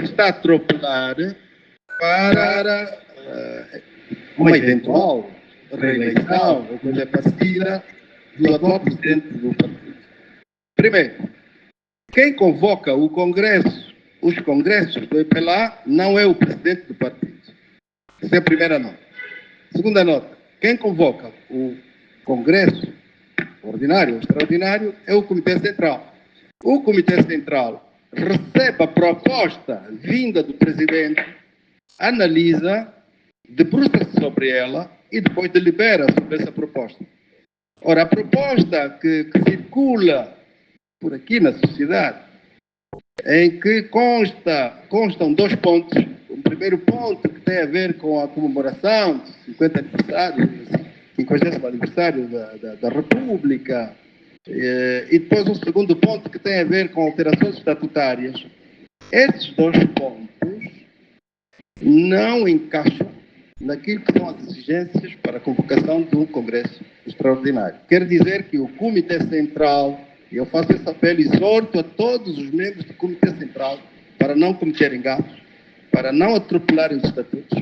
está a atropelar para uma eventual reeleição ou coisa parecida do atual presidente do partido. Primeiro, quem convoca o Congresso, os congressos do EPLA, não é o presidente do partido. Essa é a primeira nota. Segunda nota, quem convoca o Congresso ordinário ou extraordinário é o Comitê Central. O Comitê Central recebe a proposta vinda do presidente, analisa, debruça-se sobre ela e depois delibera sobre essa proposta. Ora, a proposta que circula por aqui na sociedade, em que constam 2 pontos. O primeiro ponto que tem a ver com a comemoração do 50 aniversário, 50º aniversário da República, e depois um segundo ponto que tem a ver com alterações estatutárias. Esses 2 pontos não encaixam naquilo que são as exigências para a convocação de um Congresso Extraordinário. Quer dizer que o Comitê Central, e eu faço esse apelo, exorto a todos os membros do Comitê Central para não cometerem gafes, para não atropelarem os estatutos,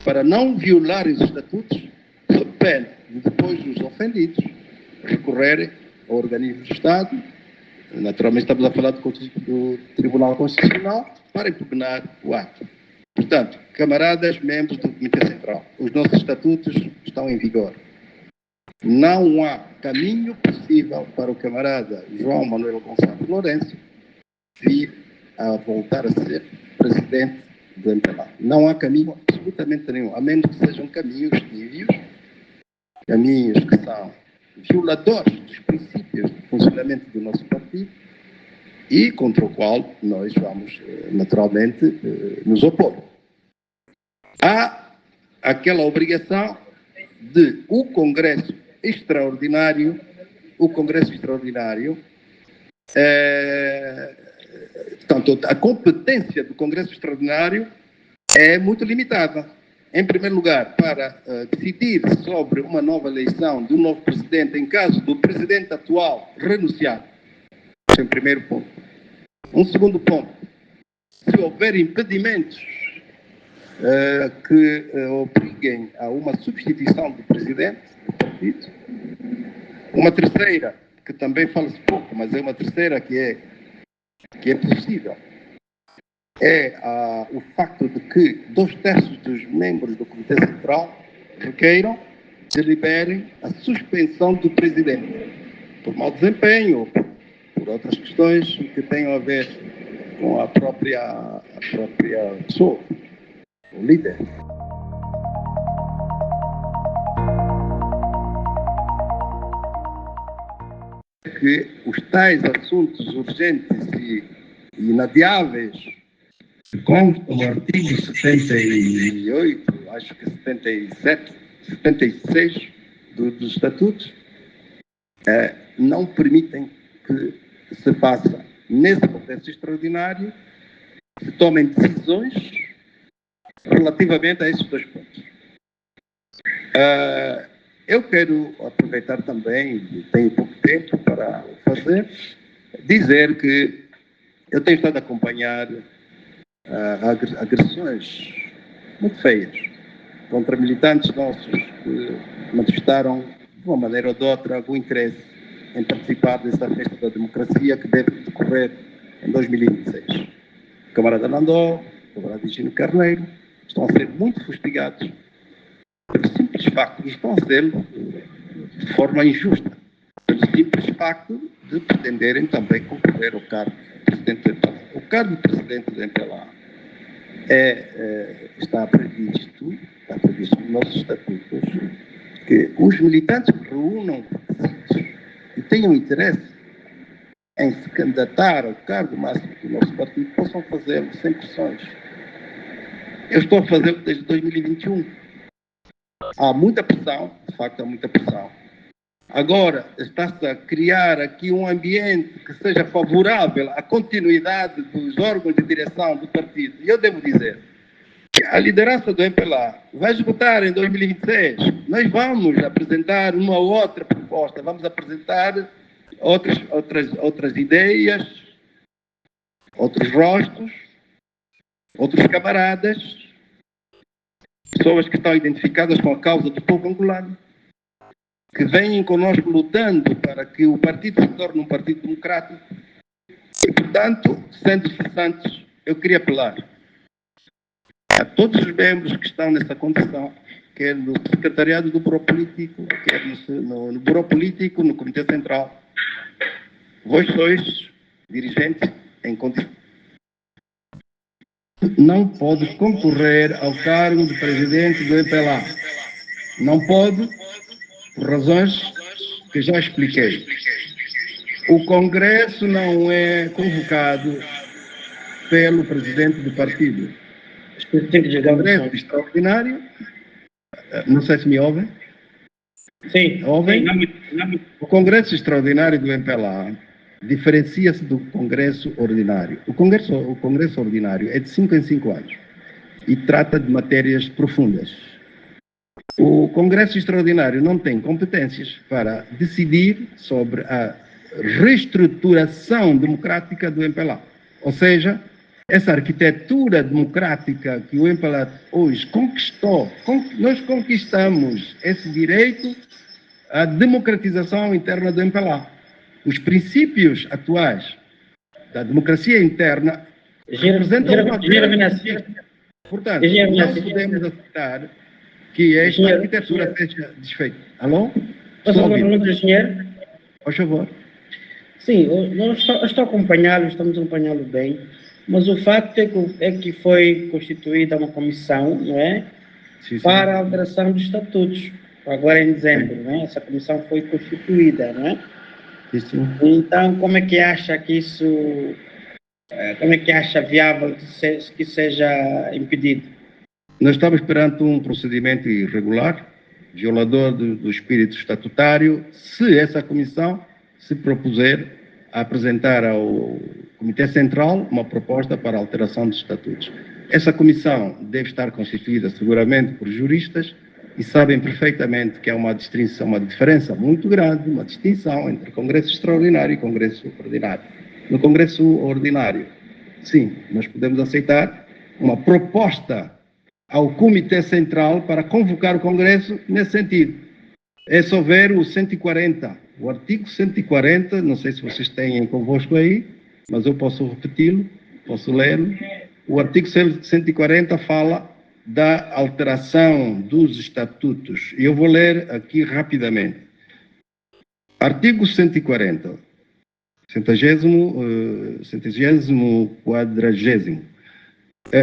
para não violarem os estatutos, sob pena de depois os ofendidos recorrerem ao organismo do Estado, naturalmente estamos a falar do Tribunal Constitucional, para impugnar o ato. Portanto, camaradas, membros do Comitê Central, os nossos estatutos estão em vigor. Não há caminho possível para o camarada João Manuel Gonçalves Lourenço vir a voltar a ser presidente do MPLA. Não há caminho absolutamente nenhum, a menos que sejam caminhos tíbios, caminhos que são violadores dos princípios de funcionamento do nosso partido e contra o qual nós vamos, naturalmente, nos opor. Há aquela obrigação de o Congresso Extraordinário, portanto, a competência do Congresso Extraordinário é muito limitada. Em primeiro lugar, para decidir sobre uma nova eleição de um novo presidente, em caso do presidente atual renunciar. Esse é o primeiro ponto. Um segundo ponto, se houver impedimentos que obriguem a uma substituição do presidente do partido. Uma terceira, que também fala-se pouco, mas é uma terceira que é possível, é o facto de que 2/3 dos membros do Comitê Central requeiram, deliberem a suspensão do presidente, por mau desempenho ou por outras questões que tenham a ver com a própria pessoa, o líder. Que os tais assuntos urgentes e inadiáveis que constam no artigo 78, acho que 77, 76 dos estatutos, não permitem que se faça nesse Congresso Extraordinário, se tomem decisões relativamente a esses 2 pontos. Eu quero aproveitar também, tenho pouco tempo para fazer, dizer que eu tenho estado a acompanhar agressões muito feias contra militantes nossos que manifestaram, de uma maneira ou de outra, algum interesse em participar dessa festa da democracia que deve decorrer em 2026. O camarada Landó, o camarada Higino Carneiro, estão a ser muito fustigados pelo simples facto de estão a ser de forma injusta, pelo simples facto de pretenderem também concorrer ao cargo de presidente do MPLA. O cargo de presidente do MPLA está previsto nos nossos estatutos que os militantes que reúnam e tenham interesse em se candidatar ao cargo máximo do nosso partido possam fazê-lo sem pressões. Eu estou a fazê-lo desde 2021. Há muita pressão, de facto há muita pressão. Agora está-se a criar aqui um ambiente que seja favorável à continuidade dos órgãos de direção do partido. E eu devo dizer que a liderança do MPLA vai esgotar em 2026. Nós vamos apresentar uma ou outra proposta, vamos apresentar outras ideias, outros rostos, outros camaradas, pessoas que estão identificadas com a causa do povo angolano, que vêm conosco lutando para que o partido se torne um partido democrático. E, portanto, sendo cessantes, eu queria apelar a todos os membros que estão nessa condição, quer no secretariado do Bureau Político, quer no Bureau Político, no Comitê Central. Vós sois dirigentes em condição. Não pode concorrer ao cargo de presidente do MPLA. Não pode, por razões que já expliquei. O Congresso não é convocado pelo presidente do partido. O Congresso extraordinário, não sei se me ouvem. Sim. Ouvem? O Congresso extraordinário do MPLA diferencia-se do Congresso ordinário. O Congresso ordinário é de 5 em 5 anos e trata de matérias profundas. O Congresso extraordinário não tem competências para decidir sobre a reestruturação democrática do MPLA. Ou seja, essa arquitetura democrática que o MPLA hoje conquistou, nós conquistamos esse direito à democratização interna do MPLA. Os princípios atuais da democracia interna representam uma grande... Portanto, não podemos aceitar que esta arquitetura seja desfeita. Alô? Posso fazer uma pergunta, senhor? Por favor. Sim, eu estou a acompanhá-lo, estamos a acompanhá-lo bem, mas o facto é que foi constituída uma comissão, não é? Sim, sim. Para a alteração dos estatutos, agora em dezembro, não é? Essa comissão foi constituída, não é? Sim. Então, como é que acha que isso, como é que acha viável que seja impedido? Nós estamos perante um procedimento irregular, violador do espírito estatutário, se essa comissão se propuser a apresentar ao Comitê Central uma proposta para alteração dos estatutos. Essa comissão deve estar constituída seguramente por juristas e sabem perfeitamente que há uma distinção, uma diferença muito grande, uma distinção entre Congresso Extraordinário e Congresso Ordinário. No Congresso Ordinário, sim, nós podemos aceitar uma proposta ao Comitê Central para convocar o Congresso nesse sentido. É só ver o 140, o artigo 140, não sei se vocês têm convosco aí, mas eu posso repeti-lo, posso ler-lo. O artigo 140 fala da alteração dos estatutos. Eu vou ler aqui rapidamente. Artigo 140, 140º.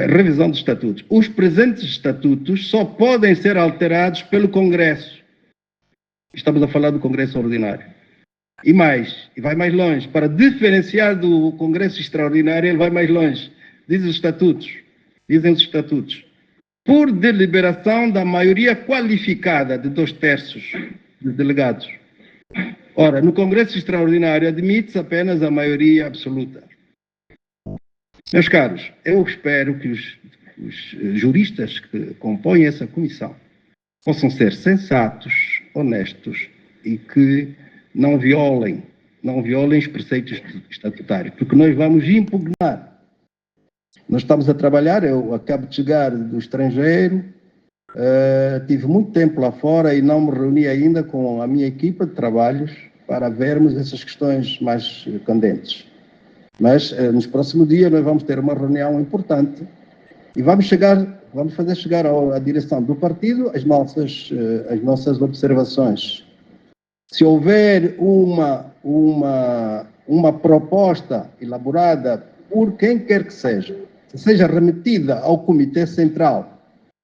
Revisão dos estatutos. Os presentes estatutos só podem ser alterados pelo Congresso. Estamos a falar do Congresso Ordinário. E mais, e vai mais longe. Para diferenciar do Congresso Extraordinário, ele vai mais longe. Dizem os estatutos. Por deliberação da maioria qualificada de 2/3 dos delegados. Ora, no Congresso Extraordinário admite-se apenas a maioria absoluta. Meus caros, eu espero que os juristas que compõem essa comissão possam ser sensatos, honestos e que não violem os preceitos estatutários, porque nós vamos impugnar. Nós estamos a trabalhar, eu acabo de chegar do estrangeiro, tive muito tempo lá fora e não me reuni ainda com a minha equipa de trabalhos para vermos essas questões mais candentes. Mas nos próximos dias nós vamos ter uma reunião importante e vamos fazer chegar à direção do partido as nossas observações. Se houver uma proposta elaborada por quem quer que seja remetida ao Comitê Central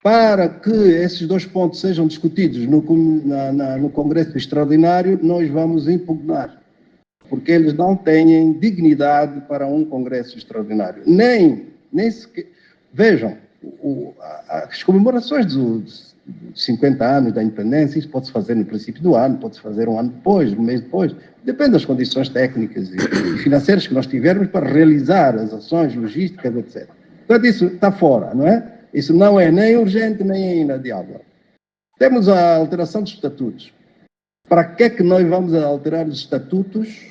para que esses 2 pontos sejam discutidos no Congresso Extraordinário, nós vamos impugnar. Porque eles não têm dignidade para um Congresso Extraordinário. Nem sequer... Vejam, as comemorações dos 50 anos da independência, isso pode-se fazer no princípio do ano, pode-se fazer um ano depois, um mês depois, depende das condições técnicas e financeiras que nós tivermos para realizar as ações logísticas, etc. Portanto, isso está fora, não é? Isso não é nem urgente, nem inadiável. Temos a alteração dos estatutos. Para que é que nós vamos alterar os estatutos?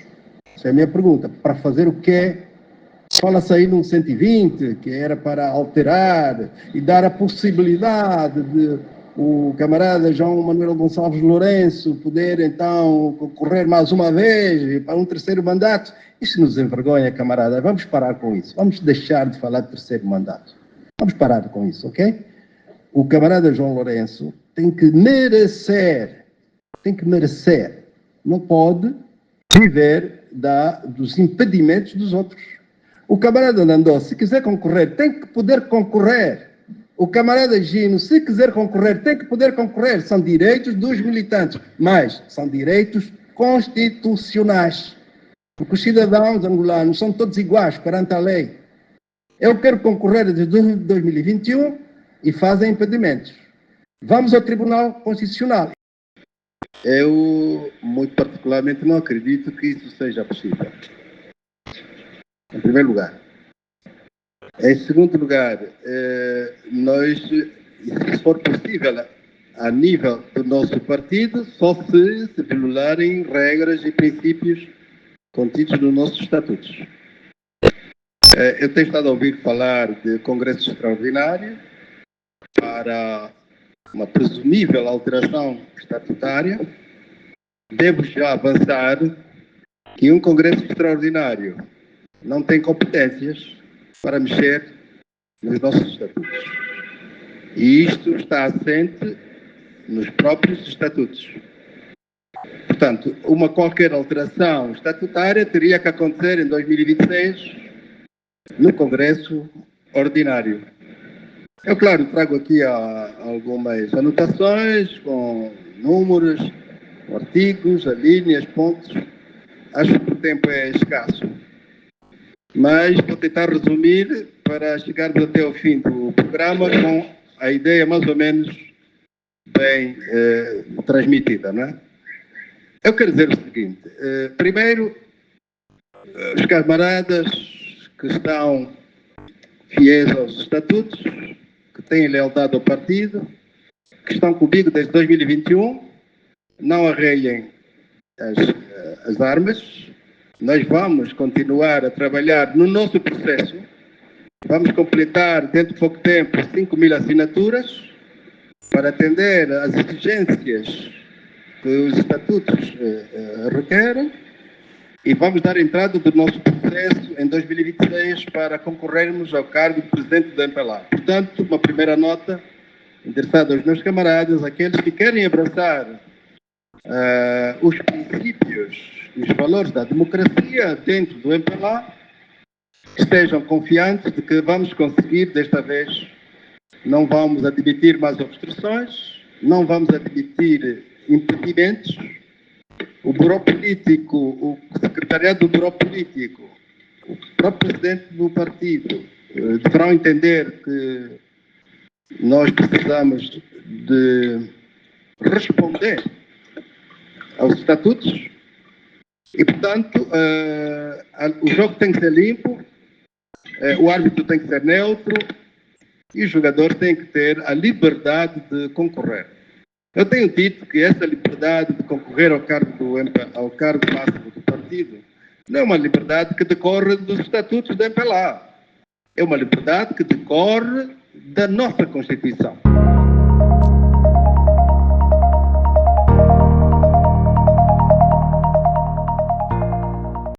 Essa é a minha pergunta. Para fazer o quê? Fala-se aí num 120, que era para alterar e dar a possibilidade de o camarada João Manuel Gonçalves Lourenço poder, então, concorrer mais uma vez para um terceiro mandato. Isso nos envergonha, camarada. Vamos parar com isso. Vamos deixar de falar de terceiro mandato. Vamos parar com isso, ok? O camarada João Lourenço tem que merecer, não pode viver dos impedimentos dos outros. O camarada Nandó, se quiser concorrer, tem que poder concorrer. O camarada Gino, se quiser concorrer, tem que poder concorrer. São direitos dos militantes, mas são direitos constitucionais. Porque os cidadãos angolanos são todos iguais perante a lei. Eu quero concorrer desde 2021 e fazem impedimentos. Vamos ao Tribunal Constitucional. Eu, muito particularmente, não acredito que isso seja possível. Em primeiro lugar. Em segundo lugar, nós, se for possível, a nível do nosso partido, só se violarem regras e princípios contidos nos nossos estatutos. Eu tenho estado a ouvir falar de congresso extraordinário para uma presumível alteração estatutária. Devo já avançar que um congresso extraordinário não tem competências para mexer nos nossos estatutos. E isto está assente nos próprios estatutos. Portanto, qualquer alteração estatutária teria que acontecer em 2026 no Congresso Ordinário. Eu, claro, trago aqui algumas anotações com números, artigos, alíneas, pontos. Acho que o tempo é escasso. Mas vou tentar resumir para chegarmos até ao fim do programa com a ideia mais ou menos bem transmitida, não é? Eu quero dizer o seguinte. Primeiro, os camaradas que estão fiéis aos estatutos, que têm lealdade ao partido, que estão comigo desde 2021, não arreiem as armas. Nós vamos continuar a trabalhar no nosso processo. Vamos completar, dentro de pouco tempo, 5.000 assinaturas para atender às exigências que os estatutos requerem e vamos dar entrada do nosso processo em 2026 para concorrermos ao cargo de presidente do MPLA. Portanto, uma primeira nota endereçada aos meus camaradas, aqueles que querem abraçar os princípios e os valores da democracia dentro do MPLA, estejam confiantes de que vamos conseguir, desta vez, não vamos admitir mais obstruções, não vamos admitir impedimentos. O Bureau Político, o Secretariado do Bureau Político, o próprio Presidente do partido deverão entender que nós precisamos de responder aos estatutos e, portanto, o jogo tem que ser limpo, o árbitro tem que ser neutro e o jogador tem que ter a liberdade de concorrer. Eu tenho dito que essa liberdade de concorrer ao cargo máximo do partido não é uma liberdade que decorre dos estatutos da MPLA. É uma liberdade que decorre da nossa Constituição.